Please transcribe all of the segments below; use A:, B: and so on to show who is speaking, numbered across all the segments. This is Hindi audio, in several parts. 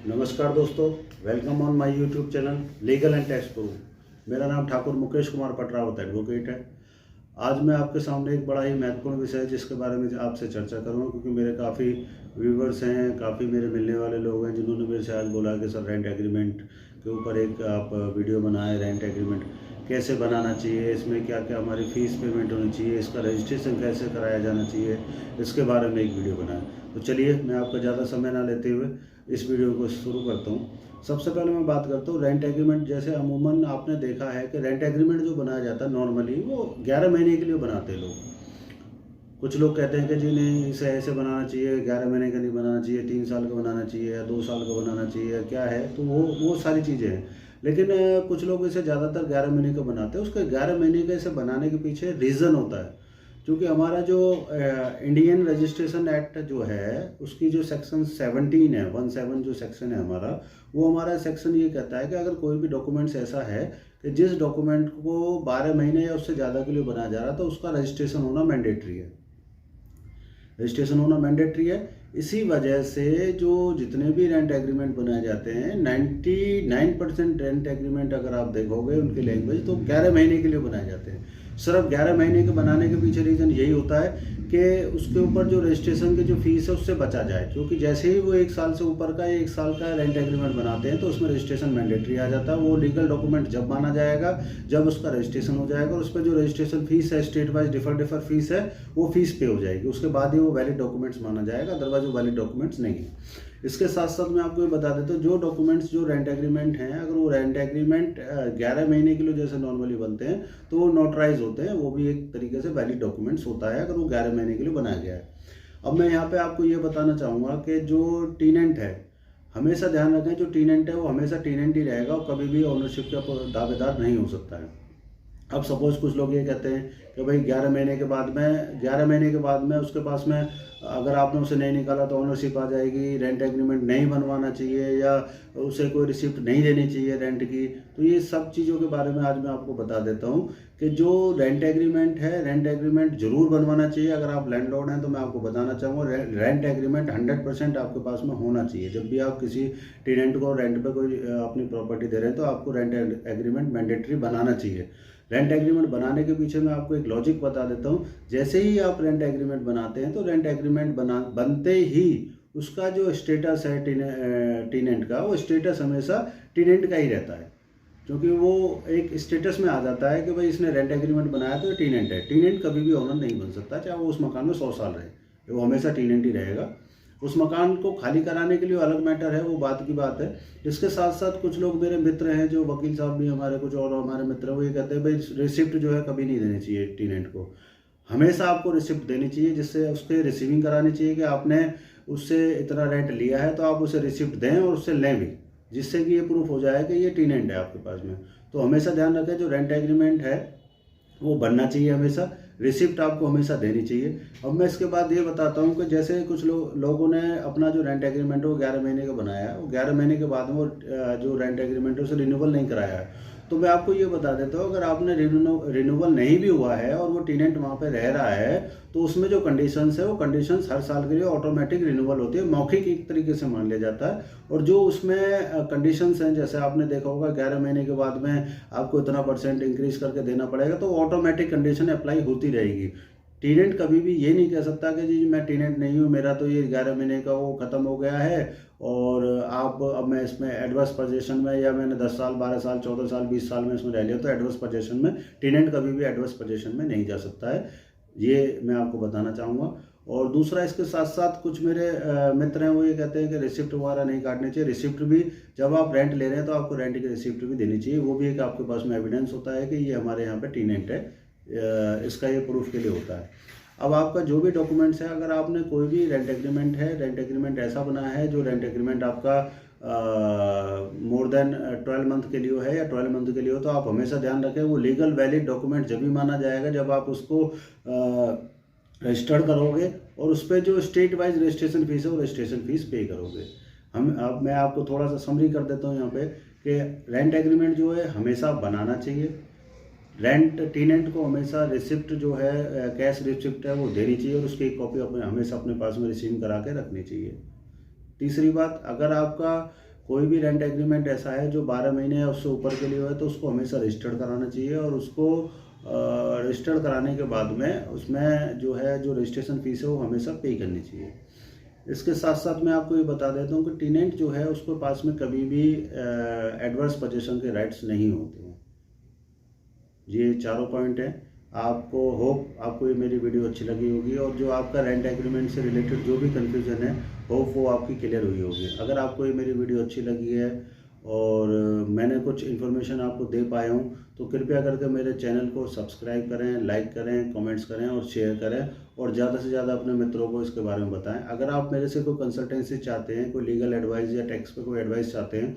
A: नमस्कार दोस्तों, welcome on my YouTube channel legal and tax गुरु। मेरा नाम ठाकुर मुकेश कुमार पटरावत एडवोकेट है। आज मैं आपके सामने एक बड़ा ही महत्वपूर्ण विषय है जिसके बारे में आपसे चर्चा करूँगा, क्योंकि मेरे काफ़ी व्यूवर्स हैं, काफ़ी मेरे मिलने वाले लोग हैं जिन्होंने मेरे से आज बोला कि सर रेंट एग्रीमेंट के ऊपर एक आप वीडियो बनाएं, रेंट एग्रीमेंट कैसे बनाना चाहिए, इसमें क्या क्या हमारी फ़ीस पेमेंट होनी चाहिए, इसका रजिस्ट्रेशन कैसे कराया जाना चाहिए, इसके बारे में एक वीडियो बनाएं। तो चलिए, मैं आपका ज़्यादा समय ना लेते हुए इस वीडियो को शुरू करता हूँ। सबसे पहले मैं बात करता हूँ रेंट एग्रीमेंट। जैसे अमूमन आपने देखा है कि रेंट एग्रीमेंट जो बनाया जाता है नॉर्मली वो 11 महीने के लिए बनाते हैं लोग। कुछ लोग कहते हैं कि जी नहीं, इसे ऐसे बनाना चाहिए, 11 महीने का नहीं बनाना चाहिए, 3 साल का बनाना चाहिए या 2 साल का बनाना चाहिए, क्या है। तो वो सारी चीज़ें हैं। लेकिन कुछ लोग इसे ज़्यादातर 11 महीने का बनाते हैं। उसके 11 महीने का इसे बनाने के पीछे रीज़न होता है, क्योंकि हमारा जो इंडियन रजिस्ट्रेशन एक्ट जो है उसकी जो सेक्शन 17 है, 17 जो सेक्शन है हमारा, वो हमारा सेक्शन ये कहता है कि अगर कोई भी डॉक्यूमेंट्स ऐसा है कि जिस डॉक्यूमेंट को 12 महीने या उससे ज़्यादा के लिए बनाया जा रहा है तो उसका रजिस्ट्रेशन होना मैंडेटरी है। रजिस्ट्रेशन होना मैंडेटरी है। इसी वजह से जो जितने भी रेंट एग्रीमेंट बनाए जाते हैं 99% रेंट एग्रीमेंट अगर आप देखोगे उनकी लैंग्वेज तो 11 महीने के लिए बनाए जाते हैं। सिर्फ 11 महीने के बनाने के पीछे रीज़न यही होता है कि उसके ऊपर जो रजिस्ट्रेशन की जो फीस है उससे बचा जाए, क्योंकि जैसे ही वो 1 साल से ऊपर का 1 साल का रेंट एग्रीमेंट बनाते हैं तो उसमें रजिस्ट्रेशन मैंडेटरी आ जाता है। वो लीगल डॉक्यूमेंट जब माना जाएगा जब उसका रजिस्ट्रेशन हो जाएगा और उस पर जो रजिस्ट्रेशन फीस है स्टेट वाइज डिफर फीस है वो फीस पे हो जाएगी। उसके बाद ही वो वैलिड डॉक्यूमेंट्स माना जाएगा, अदरवाइज वो वैलिड डॉक्यूमेंट्स नहीं है। इसके साथ साथ मैं आपको ये बता देता हूँ, जो डॉक्यूमेंट्स जो रेंट एग्रीमेंट हैं, अगर वो रेंट एग्रीमेंट 11 महीने के लिए जैसे नॉर्मली बनते हैं तो वो नोटराइज होते हैं। वो भी एक तरीके से वैलिड डॉक्यूमेंट्स होता है अगर वो 11 महीने के लिए बनाया गया है। अब मैं यहाँ पे आपको ये बताना चाहूँगा कि जो टीनेंट है, हमेशा ध्यान रखें, जो टीनेंट है वो हमेशा टीनेंट ही रहेगा और कभी भी ओनरशिप का दावेदार नहीं हो सकता है। अब सपोज कुछ लोग ये कहते हैं कि भाई 11 महीने के बाद में उसके पास में अगर आपने उसे नहीं निकाला तो ओनरशिप आ जाएगी, रेंट एग्रीमेंट नहीं बनवाना चाहिए या उसे कोई रिसिप्ट नहीं देनी चाहिए रेंट की। तो ये सब चीज़ों के बारे में आज मैं आपको बता देता हूँ कि जो रेंट एग्रीमेंट है, रेंट एग्रीमेंट जरूर बनवाना चाहिए। अगर आप लैंडलॉर्ड हैं तो मैं आपको बताना चाहूँगा रेंट एग्रीमेंट 100% आपके पास में होना चाहिए। जब भी आप किसी टेनेंट को रेंट पे कोई अपनी प्रॉपर्टी दे रहे हैं तो आपको रेंट एग्रीमेंट मैंडेटरी बनाना चाहिए। रेंट एग्रीमेंट बनाने के पीछे मैं आपको एक लॉजिक बता देता हूँ। जैसे ही आप रेंट एग्रीमेंट बनाते हैं तो रेंट एग्रीमेंट बनते ही उसका जो स्टेटस है टीनेंट का, वो स्टेटस हमेशा टीनेंट का ही रहता है, क्योंकि वो एक स्टेटस में आ जाता है कि भाई इसने रेंट एग्रीमेंट बनाया तो ये टीनेंट है। टीनेंट कभी भी ओनर नहीं बन सकता, चाहे वो उस मकान में 100 साल रहे, वो हमेशा टीनेंट ही रहेगा। उस मकान को खाली कराने के लिए अलग मैटर है, वो बात की बात है। इसके साथ साथ कुछ लोग मेरे मित्र हैं, जो वकील साहब भी हमारे, कुछ और हमारे मित्र हैं, वो ये कहते हैं भाई रिसिप्ट जो है कभी नहीं देनी चाहिए टीनेंट को। हमेशा आपको रिसिप्ट देनी चाहिए, जिससे उसके रिसीविंग करानी चाहिए कि आपने उससे इतना रेंट लिया है तो आप उसे रिसिप्ट दें और उससे लें भी, जिससे कि ये प्रूफ हो जाए कि ये टीनेंट है आपके पास में। तो हमेशा ध्यान रखें, जो रेंट एग्रीमेंट है वो बनना चाहिए, हमेशा रिसिप्ट आपको हमेशा देनी चाहिए। अब मैं इसके बाद ये बताता हूँ कि जैसे कुछ लोगों ने अपना जो रेंट एग्रीमेंट है वो 11 महीने का बनाया है, वो 11 महीने के बाद में वो जो रेंट एग्रीमेंट है उसे रिन्यूअल नहीं कराया है। तो मैं आपको ये बता देता हूँ, अगर आपने रिन्यूअल नहीं भी हुआ है और वो टेनेंट वहाँ पे रह रहा है तो उसमें जो कंडीशंस है वो कंडीशंस हर साल के लिए ऑटोमेटिक रिन्यूअल होती है, मौखिक एक तरीके से मान लिया जाता है। और जो उसमें कंडीशंस हैं, जैसे आपने देखा होगा 11 महीने के बाद में आपको इतना % इंक्रीज करके देना पड़ेगा, तो ऑटोमेटिक कंडीशन अप्लाई होती रहेगी। टेनेंट कभी भी ये नहीं कह सकता कि जी मैं टेनेंट नहीं हूँ, मेरा तो ये 11 महीने का वो ख़त्म हो गया है और अब मैं इसमें एडवर्स पोजीशन में, या मैंने 10 साल 12 साल 14 साल 20 साल में इसमें रह लिया तो एडवर्स पोजीशन में। टेनेंट कभी भी एडवर्स पोजीशन में नहीं जा सकता है, ये मैं आपको बताना चाहूँगा। और दूसरा, इसके साथ साथ कुछ मेरे मित्र हैं, वो ये कहते हैं कि रिसिप्ट वगैरह नहीं काटनी चाहिए। रिसिप्ट भी जब आप रेंट ले रहे हैं तो आपको रेंट की रिसिप्ट भी देनी चाहिए, वो भी एक आपके पास में एविडेंस होता है कि ये हमारे यहाँ पे टेनेंट है, इसका ये प्रूफ के लिए होता है। अब आपका जो भी डॉक्यूमेंट्स है, अगर आपने कोई भी रेंट एग्रीमेंट है, रेंट एग्रीमेंट ऐसा बना है जो रेंट एग्रीमेंट आपका मोर देन 12 मंथ के लिए है या 12 मंथ के लिए हो, तो आप हमेशा ध्यान रखें वो लीगल वैलिड डॉक्यूमेंट जब भी माना जाएगा जब आप उसको रजिस्टर्ड करोगे और उस पर जो स्टेट वाइज रजिस्ट्रेशन फीस है वो रजिस्ट्रेशन फीस पे करोगे। अब मैं आपको थोड़ा सा समरी कर देता हूँ यहाँ पे कि रेंट एग्रीमेंट जो है हमेशा बनाना चाहिए। रेंट टेनेंट को हमेशा रिसिप्ट जो है, कैश रिसिप्ट है वो देनी चाहिए और उसकी एक कॉपी हमेशा अपने पास में रिसीव करा के रखनी चाहिए। तीसरी बात, अगर आपका कोई भी रेंट एग्रीमेंट ऐसा है जो 12 महीने या उससे ऊपर के लिए हो तो उसको हमेशा रजिस्टर्ड कराना चाहिए, और उसको रजिस्टर्ड कराने के बाद में उसमें जो है जो रजिस्ट्रेशन फीस है वो हमेशा पे करनी चाहिए। इसके साथ साथ मैं आपको ये बता देता हूँ कि टेनेंट जो है उसके पास में कभी भी एडवर्स पोजीशन के राइट्स नहीं होते हैं। ये चारों पॉइंट हैं। आपको होप आपको ये मेरी वीडियो अच्छी लगी होगी, और जो आपका रेंट एग्रीमेंट से रिलेटेड जो भी कन्फ्यूज़न है होप वो आपकी क्लियर हुई होगी। अगर आपको ये मेरी वीडियो अच्छी लगी है और मैंने कुछ इन्फॉर्मेशन आपको दे पाया हूँ तो कृपया करके मेरे चैनल को सब्सक्राइब करें, लाइक करें, कमेंट्स करें और शेयर करें, और ज़्यादा से ज़्यादा अपने मित्रों को इसके बारे में बताएं। अगर आप मेरे से कोई कंसल्टेंसी चाहते हैं, कोई लीगल एडवाइस या टैक्स पे कोई एडवाइस चाहते हैं,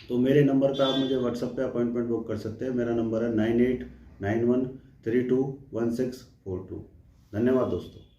A: तो मेरे नंबर पे आप मुझे व्हाट्सएप पे अपॉइंटमेंट बुक कर सकते हैं। मेरा नंबर है 9891321642। धन्यवाद दोस्तों।